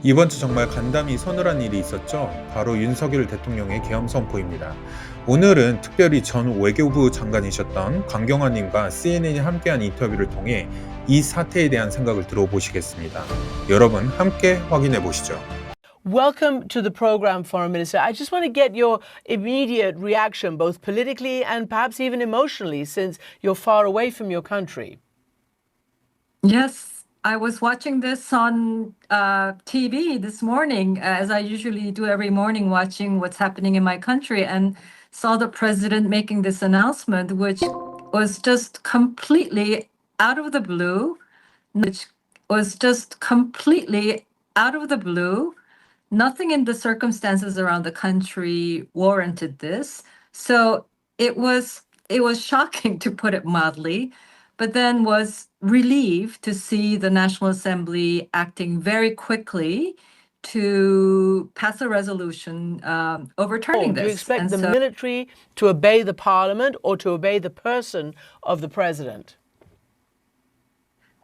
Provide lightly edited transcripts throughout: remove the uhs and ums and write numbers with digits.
이번 주 정말 간담이 서늘한 일이 있었죠. 바로 윤석열 대통령의 계엄 선포입니다. 오늘은 특별히 전 외교부 장관이셨던 강경화님과 CNN이 함께한 인터뷰를 통해 이 사태에 대한 생각을 들어보시겠습니다. 여러분 함께 확인해 보시죠. Welcome to the program, Foreign Minister. I just want to get your immediate reaction, both politically and perhaps even emotionally, since you're far away from your country. Yes, I was watching this on TV this morning, as I usually do every morning, watching what's happening in my country, and saw the president making this announcement, which was just completely out of the blue, which was just completely out of the blue. Nothing in the circumstances around the country warranted this. So it was shocking, to put it mildly, but then was relieved to see the National Assembly acting very quickly to pass a resolution overturning Do you this. expect And the so- military to obey the parliament or to obey the person of the president?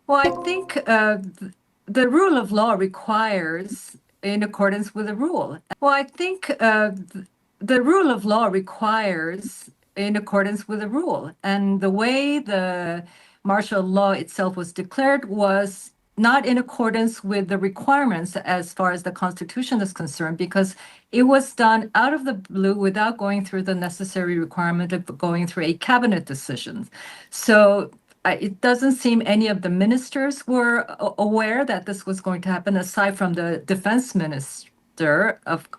Well, I think the rule of law requires in accordance with the rule. Well, I think the rule of law requires in accordance with the rule. And the way the martial law itself was declared was not in accordance with the requirements as far as the Constitution is concerned, because it was done out of the blue without going through the necessary requirement of going through a cabinet decision. So it doesn't seem any of the ministers were aware that this was going to happen, aside from the defense minister,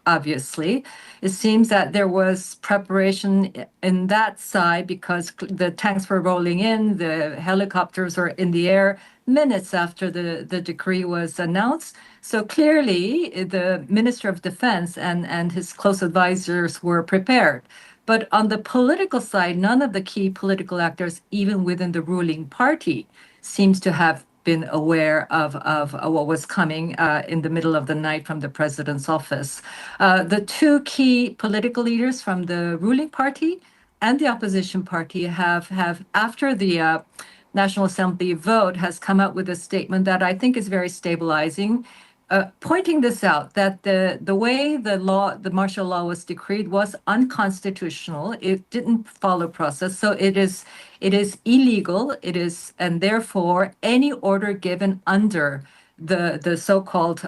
obviously. It seems that there was preparation in that side because the tanks were rolling in, the helicopters were in the air minutes after the decree was announced. So clearly, the Minister of Defense and his close advisors were prepared. But on the political side, none of the key political actors, even within the ruling party, seems to have been aware of what was coming in the middle of the night from the president's office. The two key political leaders from the ruling party and the opposition party have after the National Assembly vote, has come out with a statement that I think is very stabilizing, pointing this out, that the way the martial law was decreed was unconstitutional. It didn't follow process, so it is illegal. And therefore any order given under the so-called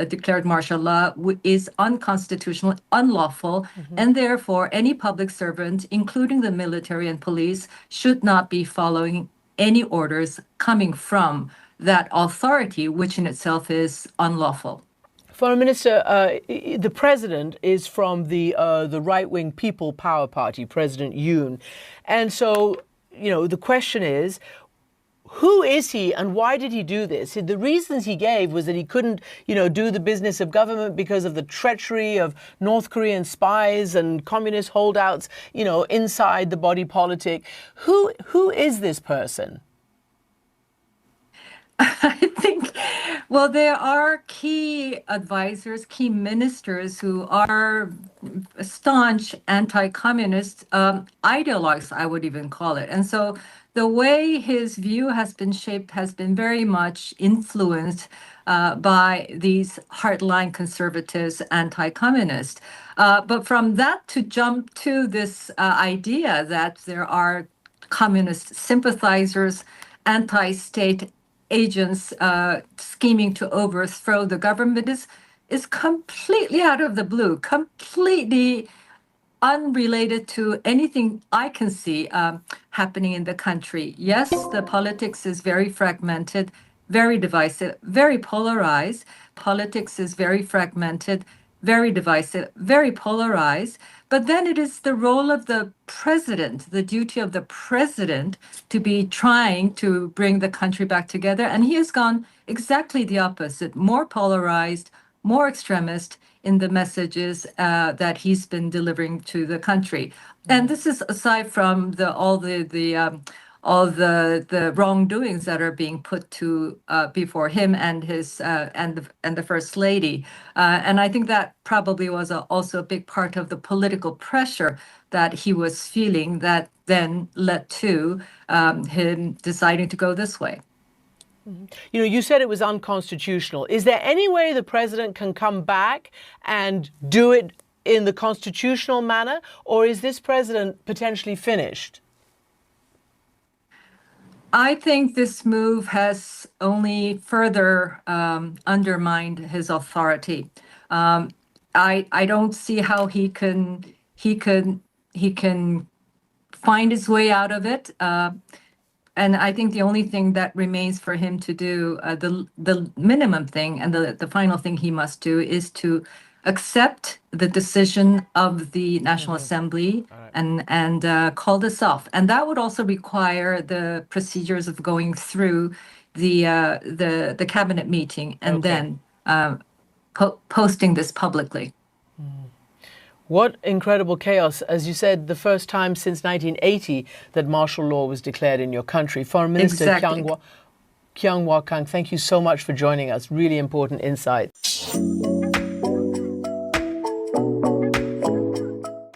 declared martial law is unconstitutional, unlawful, and therefore any public servant, including the military and police, should not be following any orders coming from that authority, which in itself is unlawful. Foreign Minister, the president is from the right-wing People Power Party, President Yoon. And so, the question is, who is he and why did he do this? The reasons he gave was that he couldn't, do the business of government because of the treachery of North Korean spies and communist holdouts, inside the body politic. Who is this person? I think, well, there are key advisors, key ministers who are staunch anti-communist ideologues, I would even call it. And so the way his view has been shaped has been very much influenced by these hardline conservatives, anti-communist. But from that to jump to this idea that there are communist sympathizers, anti-state agents scheming to overthrow the government is completely out of the blue, completely unrelated to anything I can see happening in the country. Yes, the politics is very fragmented, very divisive, very polarized. Politics is very fragmented, very divisive, very polarized. But then it is the role of the president, the duty of the president, to be trying to bring the country back together. And he has gone exactly the opposite, more polarized, more extremist in the messages that he's been delivering to the country. And this is aside from all the wrongdoings that are being put to before him and his and the first lady, and I think that probably was also a big part of the political pressure that he was feeling that then led to him deciding to go this way. You know, you said it was unconstitutional. Is there any way the president can come back and do it in the constitutional manner, or is this president potentially finished? I think this move has only further undermined his authority. I don't see how he can find his way out of it. And I think the only thing that remains for him to do, the minimum thing and the final thing he must do, is to accept the decision of the National Assembly and call this off. And that would also require the procedures of going through the cabinet meeting and then posting this publicly. What incredible chaos. As you said, the first time since 1980 that martial law was declared in your country. Foreign Minister Exactly. Kyung-Wha Kang, thank you so much for joining us. Really important insights.